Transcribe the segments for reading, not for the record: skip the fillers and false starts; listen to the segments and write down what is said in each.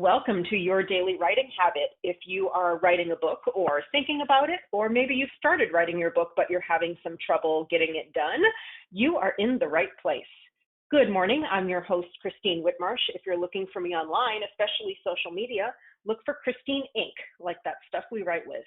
Welcome to your daily writing habit. If you are writing a book or thinking about it, or maybe you've started writing your book, but you're having some trouble getting it done, you are in the right place. Good morning. I'm your host, Christine Whitmarsh. If you're looking for me online, especially social media, look for Christine Inc., like that stuff we write with.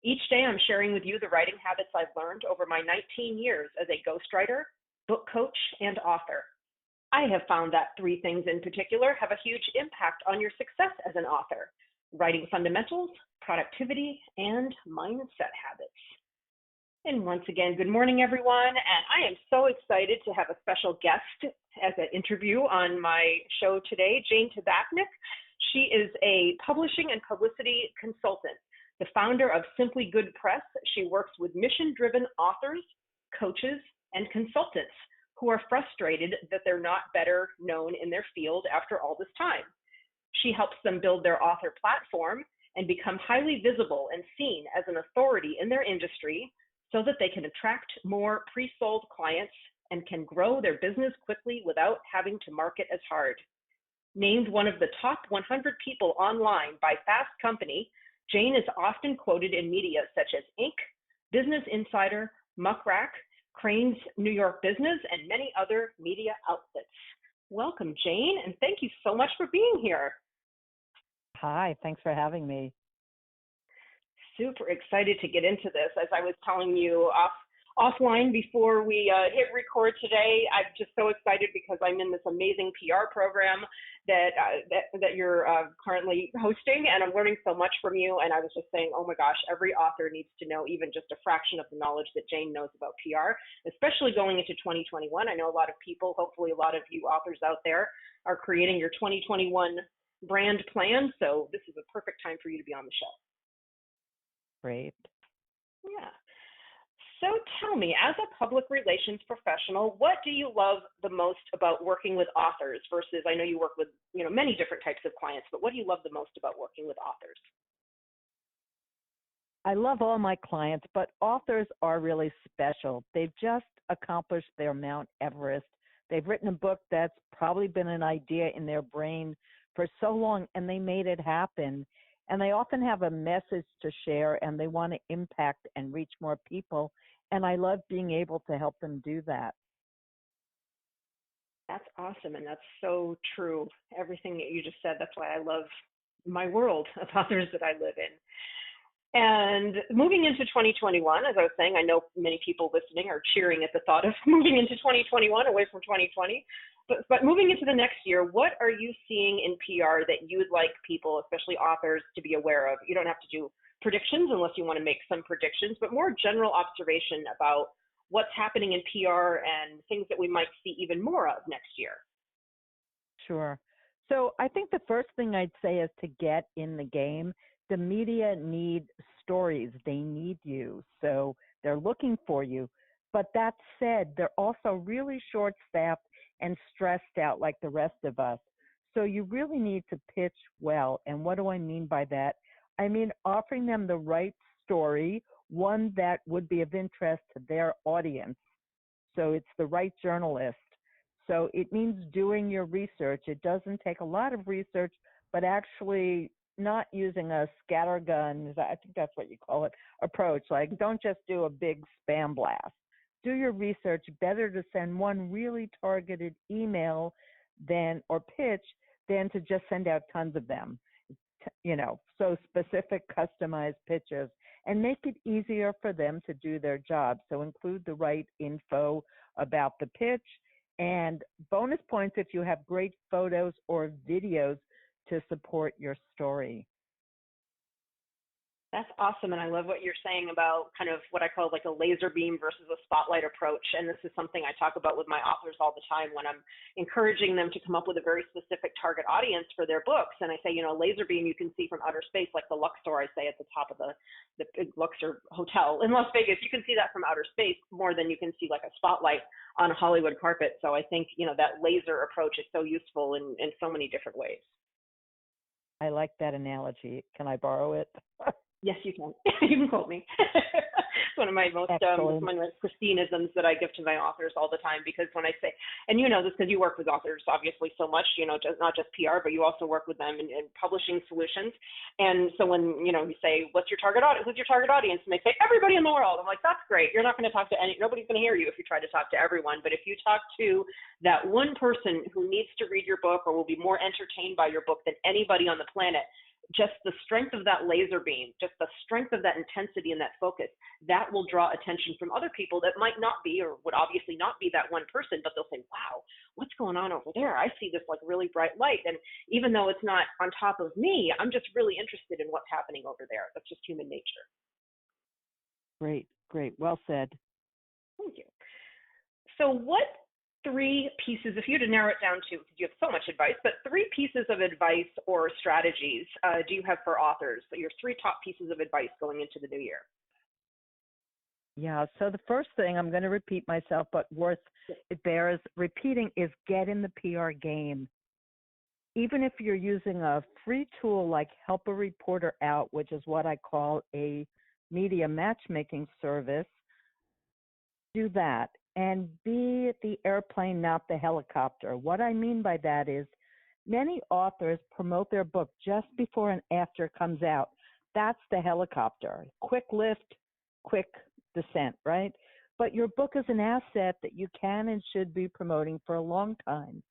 Each day, I'm sharing with you the writing habits I've learned over my 19 years as a ghostwriter, book coach, and author. I have found that three things in particular have a huge impact on your success as an author: writing fundamentals, productivity, and mindset habits. And once again, good morning, everyone. And I am so excited to have a special guest as an interview on my show today, Jane Tabachnick. She is a publishing and publicity consultant, the founder of Simply Good Press. She works with mission-driven authors, coaches, and consultants who are frustrated that they're not better known in their field after all this time. She helps them build their author platform and become highly visible and seen as an authority in their industry so that they can attract more pre-sold clients and can grow their business quickly without having to market as hard. Named one of the top 100 people online by Fast Company, Jane is often quoted in media such as Inc., Business Insider, Muck Rack, Crane's New York Business, and many other media outlets. Welcome, Jane, and thank you so much for being here. Hi, thanks for having me. Super excited to get into this. As I was telling you offline before we hit record today, I'm just so excited because I'm in this amazing PR program that you're currently hosting, and I'm learning so much from you. And I was just saying, oh my gosh, every author needs to know even just a fraction of the knowledge that Jane knows about PR, especially going into 2021. I know a lot of people, hopefully a lot of you authors out there, are creating your 2021 brand plan. So this is a perfect time for you to be on the show. Great. Yeah. So tell me, as a public relations professional, what do you love the most about working with authors versus, I know you work with, many different types of clients, but what do you love the most about working with authors? I love all my clients, but authors are really special. They've just accomplished their Mount Everest. They've written a book that's probably been an idea in their brain for so long, and they made it happen. And they often have a message to share, and they want to impact and reach more people. And I love being able to help them do that. That's awesome, and that's so true. Everything that you just said, that's why I love my world of authors that I live in. And moving into 2021, as I was saying, I know many people listening are cheering at the thought of moving into 2021 away from 2020. But moving into the next year, what are you seeing in PR that you would like people, especially authors, to be aware of? You don't have to do predictions unless you want to make some predictions, but more general observation about what's happening in PR and things that we might see even more of next year. Sure. So I think the first thing I'd say is to get in the game. The media need stories. They need you. So they're looking for you. But that said, they're also really short-staffed and stressed out like the rest of us. So you really need to pitch well. And what do I mean by that? I mean offering them the right story, one that would be of interest to their audience. So it's the right journalist. So it means doing your research. It doesn't take a lot of research, but actually not using a scattergun, I think that's what you call it, approach. Like, don't just do a big spam blast. Do your research. Better to send one really targeted email or pitch than to just send out tons of them. So specific, customized pitches, and make it easier for them to do their job. So include the right info about the pitch, and bonus points if you have great photos or videos to support your story. That's awesome, and I love what you're saying about kind of what I call like a laser beam versus a spotlight approach, and this is something I talk about with my authors all the time when I'm encouraging them to come up with a very specific target audience for their books. And I say, laser beam you can see from outer space, like the Luxor, I say, at the top of the big Luxor Hotel in Las Vegas. You can see that from outer space more than you can see like a spotlight on a Hollywood carpet. So I think, that laser approach is so useful in so many different ways. I like that analogy. Can I borrow it? Yes, you can. You can quote me. It's one of my most Excellent. one of my Christineisms that I give to my authors all the time, because when I say, and you know this because you work with authors obviously so much, just not just PR, but you also work with them in publishing solutions. And so when you say, what's your target audience? Who's your target audience? And they say everybody in the world. I'm like, that's great. You're not going to talk to nobody's going to hear you if you try to talk to everyone. But if you talk to that one person who needs to read your book or will be more entertained by your book than anybody on the planet, just the strength of that laser beam, just the strength of that intensity and that focus, that will draw attention from other people that might not be, or would obviously not be, that one person, but they'll say, wow, what's going on over there? I see this like really bright light. And even though it's not on top of me, I'm just really interested in what's happening over there. That's just human nature. Great, great. Well said. Thank you. So what three pieces, if you had to narrow it down to, because you have so much advice, but three pieces of advice or strategies do you have for authors? So your three top pieces of advice going into the new year. Yeah, so the first thing, I'm going to repeat myself, but it bears repeating, is get in the PR game. Even if you're using a free tool like Help a Reporter Out, which is what I call a media matchmaking service, do that and be the airplane, not the helicopter. What I mean by that is many authors promote their book just before and after it comes out. That's the helicopter. Quick lift, quick descent, right? But your book is an asset that you can and should be promoting for a long time.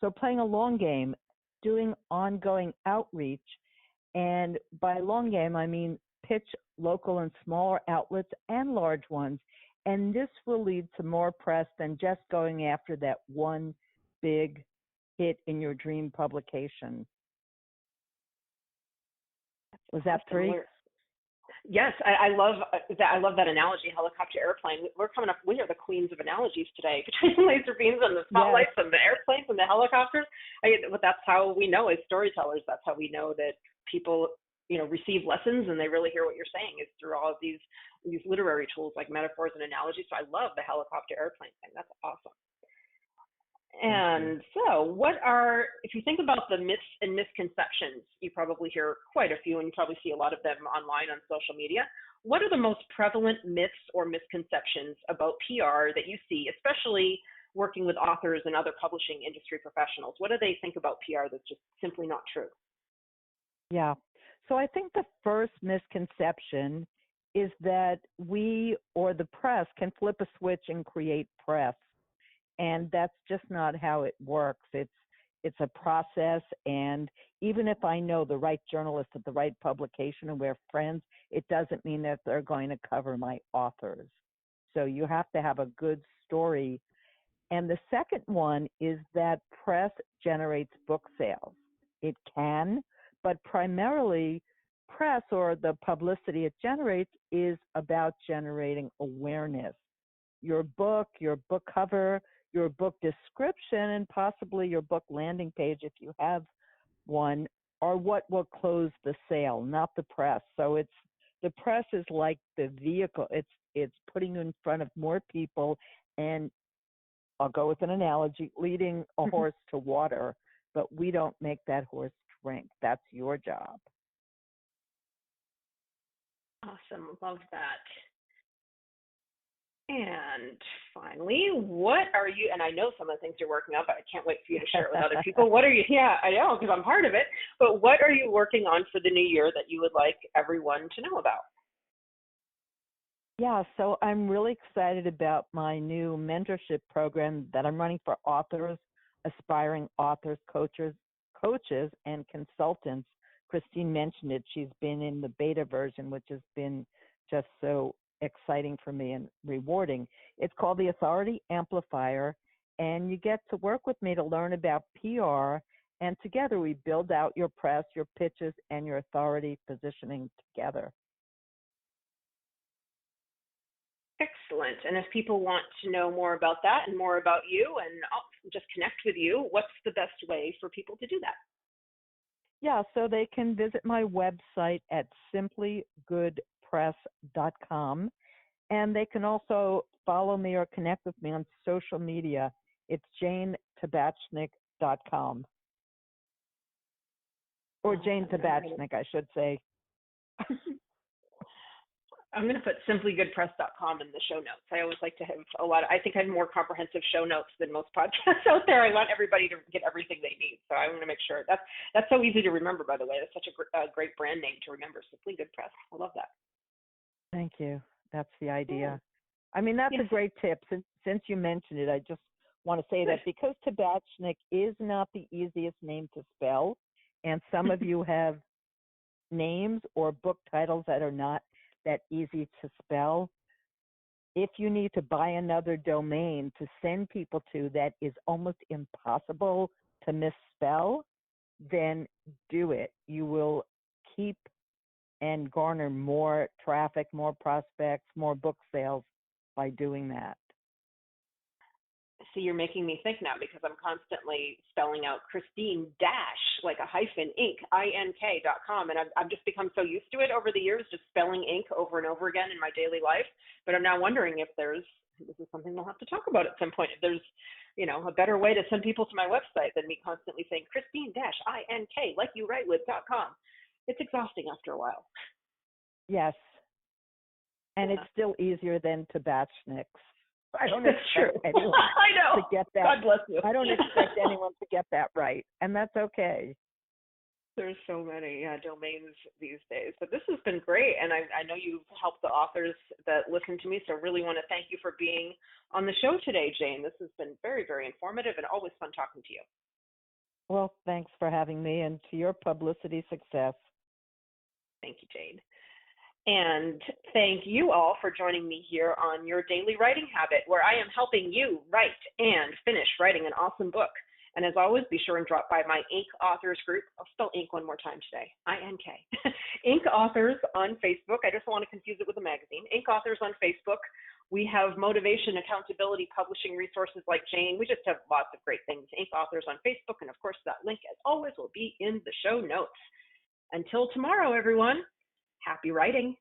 So playing a long game, doing ongoing outreach, and by long game, I mean pitch local and smaller outlets and large ones. And this will lead to more press than just going after that one big hit in your dream publication. Was that three? Yes, I love that. I love that analogy, helicopter, airplane. We're coming up. We are the queens of analogies today, between laser beams and the spotlights, yes, and the airplanes and the helicopters. But that's how we know as storytellers. That's how we know that people, receive lessons and they really hear what you're saying, is through all of these literary tools like metaphors and analogies. So I love the helicopter, airplane thing. That's awesome. And so if you think about the myths and misconceptions, you probably hear quite a few, and you probably see a lot of them online on social media. What are the most prevalent myths or misconceptions about PR that you see, especially working with authors and other publishing industry professionals? What do they think about PR that's just simply not true? Yeah. So I think the first misconception is that we or the press can flip a switch and create press. And that's just not how it works. It's a process, and even if I know the right journalist at the right publication and we're friends, it doesn't mean that they're going to cover my authors. So you have to have a good story. And the second one is that press generates book sales. It can, but primarily press, or the publicity it generates, is about generating awareness. Your book cover, your book description, and possibly your book landing page, if you have one, are what will close the sale, not the press. So the press is like the vehicle. It's putting you in front of more people, and I'll go with an analogy, leading a horse to water, but we don't make that horse drink. That's your job. Awesome. Love that. And finally, what are you, and I know some of the things you're working on, but I can't wait for you to share it with other people. What are you, yeah, I know, because I'm part of it, but what are you working on for the new year that you would like everyone to know about? Yeah, so I'm really excited about my new mentorship program that I'm running for authors, aspiring authors, coaches, and consultants. Christine mentioned it. She's been in the beta version, which has been just so exciting for me and rewarding. It's called the Authority Amplifier, and you get to work with me to learn about PR, and together we build out your press, your pitches, and your authority positioning together. Excellent. And if people want to know more about that and more about you and just connect with you, what's the best way for people to do that? Yeah, so they can visit my website at simplygoodpress.com, and they can also follow me or connect with me on social media. It's JaneTabachnick.com. Or Jane Tabachnick, I should say. I'm going to put simplygoodpress.com in the show notes. I always like to have I think I have more comprehensive show notes than most podcasts out there. I want everybody to get everything they need. So I want to make sure that's so easy to remember, by the way. That's such a great brand name to remember, Simply Good Press. I love that. Thank you. That's the idea. Yeah. I mean, that's Yes. a great tip. Since you mentioned it, I just want to say that because Tabachnick is not the easiest name to spell, and some of you have names or book titles that are not that easy to spell, if you need to buy another domain to send people to that is almost impossible to misspell, then do it. You will keep and garner more traffic, more prospects, more book sales by doing that. See, you're making me think now because I'm constantly spelling out Christine dash, like a hyphen, Inc., INK.com. And I've just become so used to it over the years, just spelling ink over and over again in my daily life. But I'm now wondering if this is something we'll have to talk about at some point, if there's, a better way to send people to my website than me constantly saying Christine dash, INK, like you write with.com. It's exhausting after a while. Yes. And it's still easier than Tabachnick's. I don't That's expect true. anyone I know. to get that. God bless you. I don't expect anyone to get that right, and that's okay. There's so many domains these days, but this has been great, and I know you've helped the authors that listen to me, so really want to thank you for being on the show today, Jane. This has been very, very informative and always fun talking to you. Well, thanks for having me, and to your publicity success. Thank you, Jane. And thank you all for joining me here on Your Daily Writing Habit, where I am helping you write and finish writing an awesome book. And as always, be sure and drop by my Inc. Authors group. I'll spell Inc. one more time today, INK. Inc. Authors on Facebook. I just don't want to confuse it with a magazine. Inc. Authors on Facebook. We have motivation, accountability, publishing resources like Jane. We just have lots of great things. Inc. Authors on Facebook. And of course, that link, as always, will be in the show notes. Until tomorrow, everyone. Happy writing.